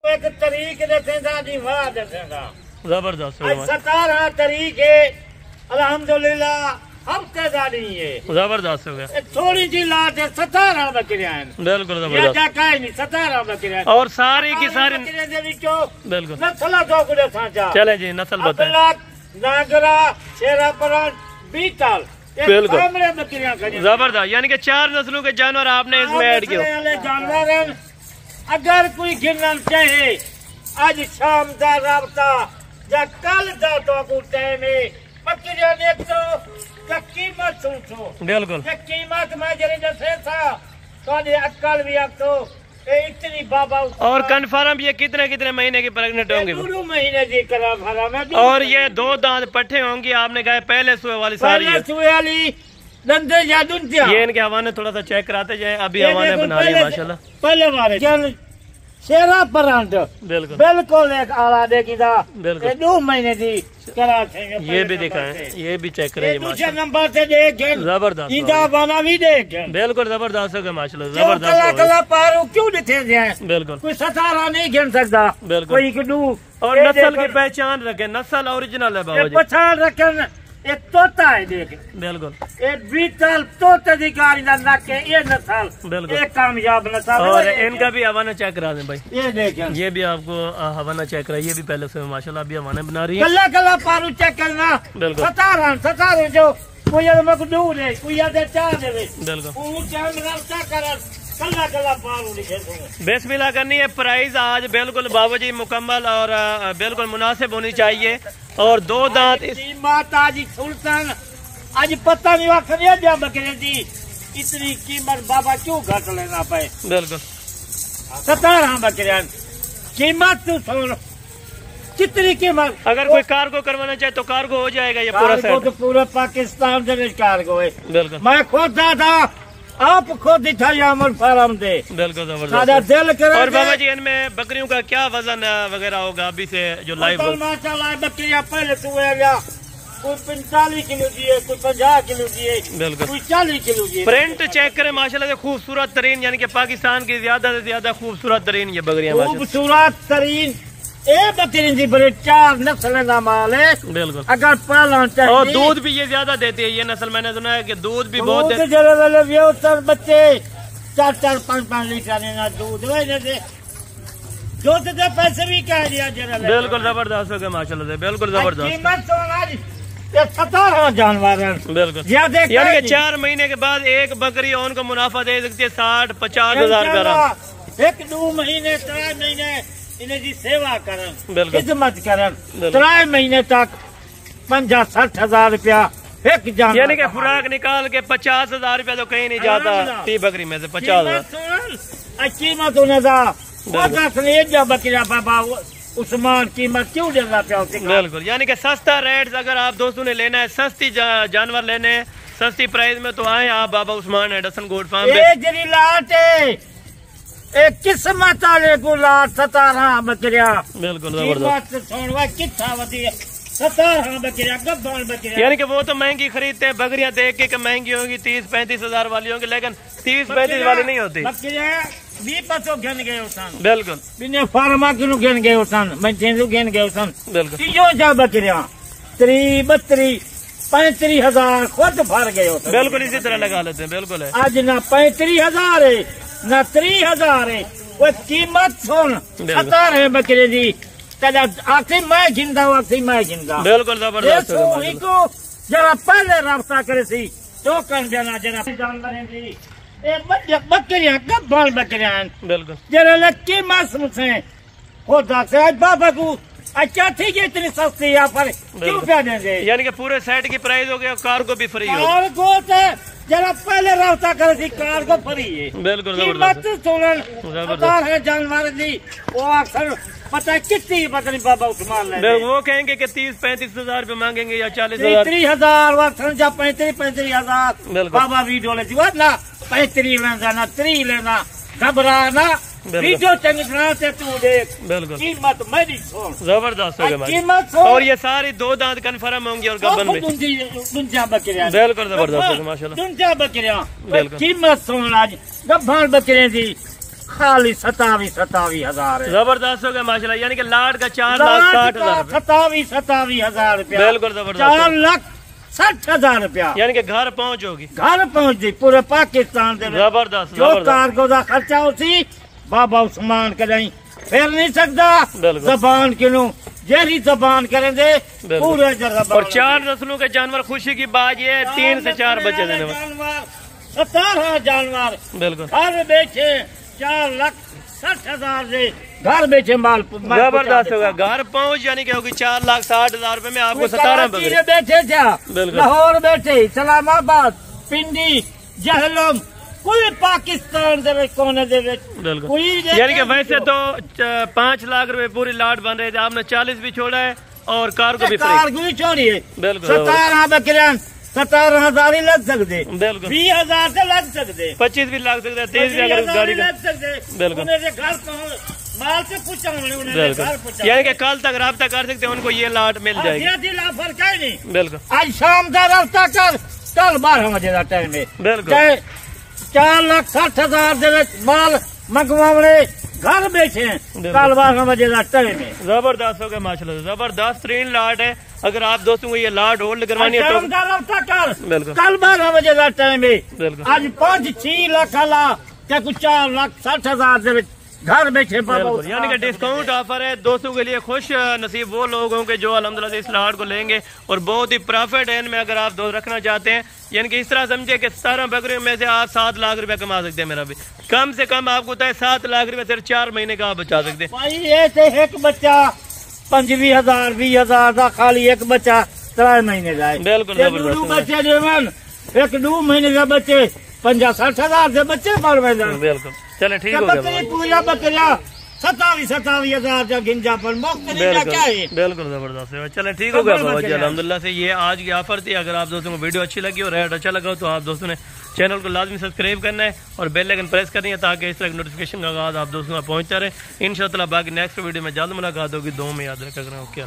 एक तरीक दसेंदा जी वाह दसेंदा जबरदस्त 17 तरीक है अल्हम्दुलिल्लाह हफ्ते दा नहीं है जबरदस्त हो गया थोड़ी जी लाट 17 बकरियां हैं बिल्कुल जबरदस्त या काई नहीं 17 बकरियां और सारी की सारी बकरियां दे विचों बिल्कुल नस्ल दो कुछ सांचा चले जी नस्ल बताएं नागरा शेरापरन बीतल बिल्कुल बकरियां जबरदस्त यानी कि 4 नस्लों के जानवर आपने इसमें ऐड किए जानवर अगर कोई गिनना चाहे आज शाम का राबता या कल का तो टाइम है बकरियां ने तो कीमत सुनो बिल्कुल कीमत में जरे दसे था तो अक्ल भी अब तो इतनी बाबा और कन्फर्म ये कितने कितने महीने की प्रेग्नेंट होंगे 2 महीने की करा भरा में और ये 2 दांत पट्टे होंगी आपने कहा पहले सुए वाली सारी है सुए वाली दंदे या दुंतिया ये इनके हवाने थोड़ा सा चेक कराते जाए अभी हवाने बना लिए माशाल्लाह पहले बारे शेरा परांठ बिल्कुल बिल्कुल एक आला देखी था बिल्कुल 2 महीने की करा ये भी दिखाएं ये भी चेक करें दूसरे नंबर से देख जबरदस्त ईदा बना भी देख बिल्कुल जबरदस्त हो गया माशाल्लाह जबरदस्त कला पारू क्यों दिखे जाए बिल्कुल कोई 17 नहीं गिन सकता बिल्कुल कोई किडू और नस्ल की पहचान रखे नस्ल ओरिजिनल है बाबा जी पहचान रखन एक तोता है देख बिल्कुल एक बीतल तोते अधिकारी ना के ये नस्ल बिल्कुल एक कामयाब नस्ल और इनका भी हवाना चेक करा दें भाई ये देखें ये भी आपको हवाना चेक करा ये भी पहले से माशाल्लाह अभी हवाने बना रही है कल्ला कल्ला पारू चेक करना बिल्कुल 17 जो कोई मकदूर है कोई आधे चार दे बिल्कुल ऊंचा रफ्ता कर कल्ला कल्ला पारू लिखे बिस्मिल्लाह करनी है प्राइस आज बिल्कुल बाबा जी मुकम्मल और बिल्कुल मुनासिब होनी चाहिए और 2 दांत माता जी सुल्तान आज पता नहीं आखिर दिया बकरे दी इतनी कीमत बाबा क्यों घट लेना पाए बिल्कुल 17 बकरियां कीमत तो सुन कितनी कीमत अगर कोई कार्गो करवाना चाहे तो कार्गो हो जाएगा ये पूरा सेट तो पूरे पाकिस्तान से कार्गो है बिल्कुल मैं खुद था आप खुद ही था अमर फार्म दे बिल्कुल जबरदस्त दिल करे और बाबा जी इनमें बकरियों का क्या वजन वगैरह होगा अभी से जो लाइव माशाल्लाह बकरियां पहले सुए कोई 45 किलो दिए कोई 50 किलो दिए बिल्कुल कोई 40 किलो दिए प्रिंट चेक करें माशाल्लाह से खूबसूरत तरीन यानी कि पाकिस्तान की ज्यादा से ज्यादा खूबसूरत तरीन ये बकरियां खूबसूरत तरीन बकरी जी बड़े 4 नस्ल का माल है बिल्कुल अगर पालन चाहिए और दूध भी ये ज्यादा देती है ये नस्ल मैंने सुना है कि दूध भी बहुत बच्चे 4-5 लीटर दूध दूध के पैसे भी कह दिया बिल्कुल जबरदस्त हो गया माशाल्लाह से बिल्कुल जबरदस्त 17 जानवर बिल्कुल यानी कि 4 महीने के बाद एक बकरी उनको मुनाफा दे सकती है 60-50 हजार का 1-2 महीने 3 महीने इन्हें जी सेवा करन खिदमत करन 3 महीने तक 50-60 हजार रुपया एक जान यानी कि खुराक निकाल के 50 हजार रुपया तो कहीं नहीं जाता 30 बकरी में से 50,000 कीमत बकरिया बाबा उस्मान कीमत क्यों देना बिल्कुल यानी कि सस्ता रेट अगर आप दोस्तों ने लेना है सस्ती जानवर लेने सस्ती प्राइस में तो आए आप बाबा उस्मान एडसन गोट फार्म एक किस्मत वाले को लाट 17 बकरिया बिल्कुल जबरदस्त 17 बकरिया गब्बान बकरिया यानी कि वो तो महंगी खरीदते हैं बकरियां देख के महंगी होगी 30-35 हजार वाली होंगी लेकिन 30-35 वाली नहीं होती बकरिया भी पतो गिन गए उसन बिल्कुल बिना फार्मा किलो गिन गए उसन मैं गिन गए उसन बिल्कुल जो जा बकरिया 32-35 हजार खुद भर गए बिल्कुल इसी तरह लगा लेते हैं बिल्कुल है आज ना 35 हजार है ना 30 हजार है वो कीमत सुन 17 है बकरे दी आखिर मैं गिनता हूँ आखिर मैं गिनता बिल्कुल जबरदस्त जरा पहले रास्ता करे सी तो कर देना जरा बकरियां गब्बान बकरियां बिल्कुल जरा लक्की मासूम से खुदा से आज बाबा को अच्छा ठीक है इतनी सस्ती यहाँ पर क्यों क्या देंगे यानी कि पूरे सेट की प्राइस हो गया कार को भी फ्री हो कार्गो से जरा पहले रास्ता करे थी कार्गो फ्री है बिल्कुल जबरदस्त है जानवर दी वो अक्सर पता है कितनी बकरी बाबा उस्मान ले वो कहेंगे कि 30-35 हजार रुपए मांगेंगे या 40,000 हजार 35 हजार बाबा वीडियो ले ना 35 लेना ना 3 लेना घबराना वीडियो चंगी तरह से तू देख बिल्कुल कीमत मेरी सुन जबरदस्त हो गया कीमत और ये सारी 2 दांत कन्फर्म होंगी और गबन में दुनिया बकरियां बिल्कुल जबरदस्त माशाल्लाह दुनिया बकरियां कीमत सुन आज गब्बान बकरे दी खाली 27,000 है। जबरदस्त हो गया माशाल्लाह, यानी कि लाट का 4,60,000 27,000 रुपया। बिल्कुल जबरदस्त, 4,60,000 रुपया, यानी कि घर पहुंच होगी। घर पहुंच दी पूरे पाकिस्तान दे। जबरदस्त, जो कारगो का खर्चा होती बाबा उस्मान करें फिर नहीं सकता। जबान किनू जेरी जबान करेंगे पूरे जगह। और 4 नस्लों के जानवर, खुशी की बात ये 3 से 4 बच्चे देने वाले जानवर, 17 जानवर। बिल्कुल घर बेचे 4,60,000 से घर बेचे माल। जबरदस्त होगा, घर पहुंच यानी कि होगी 4,60,000 रुपए में आपको 17 बकरे बेचे थे। बिल्कुल, लाहौर बेचे, इस्लामाबाद, पिंडी, जहलम, कोई पाकिस्तान दे कोने दे। बिल्कुल, यानी कि वैसे तो 5 लाख रुपए पूरी लाट बन रहे थे, आपने 40 भी छोड़ा है और कार को भी छोड़ी है। बिल्कुल 17 बकरियां 17,000 ही लग सकते। बिल्कुल 20,000 से लग सकते, 25 भी लग सकते, 30 भी अगर गाड़ी का। लग सकते। बिल्कुल घर माल से पूछा बिल्कुल, यानी कि कल तक रब्ता कर सकते हैं, उनको ये लाट मिल जाएगी। बिल्कुल, आज शाम का रब्ता कर, कल 12 बजे का टाइम है। बिल्कुल 4,60,000 दे माल मंगवाने घर बेचे कल 12 बजे का टाइम है। जबरदस्त हो गया माशाल्लाह, जबरदस्त 3 लाट है। अगर आप दोस्तों को ये लाट होल्ड करवानी है तो बिल्कुल कल 12 बजे का टाइम है। बिल्कुल आज 5-6 लाख ला क्या कुछ 4,60,000 दे घर बैठे। यानी कि डिस्काउंट ऑफर है दोस्तों के लिए। खुश नसीब वो लोग होंगे जो अल्हम्दुलिल्लाह से इस लाट को लेंगे और बहुत ही प्रॉफिट है इनमें। अगर आप दोस्त रखना चाहते हैं, यानी कि इस तरह समझे कि 17 बकरियों में से आप 7 लाख रुपया कमा सकते हैं। मेरा भी कम से कम आपको तय 7 लाख रुपया सिर्फ 4 महीने का आप बचा सकते हैं। भाई ऐसे एक बच्चा 25,000 20,000 का खाली एक बच्चा 3 महीने का। बिल्कुल बच्चे जीवन एक 2 महीने का बच्चे 50-60,000 से बच्चे पड़ रहे। बिल्कुल चले ठीक हो गया। पूरा बकरिया 27,000 का गिंजा पर मुफ्त क्या है। बिल्कुल जबरदस्त है। चले ठीक हो गया बाबा जी, अल्हम्दुलिल्लाह से ये आज की ऑफर थी। अगर आप दोस्तों को वीडियो अच्छी लगी और रेट अच्छा लगा तो आप दोस्तों ने चैनल को लाजमी सब्सक्राइब करना है और बेल आइकन प्रेस करनी है ताकि इस तरह की नोटिफिकेशन का आगाज आप दोस्तों को पहुंचता रहे। इंशाअल्लाह बाकी नेक्स्ट वीडियो में जल्द मुलाकात होगी। दो में याद रखा करें। ओके।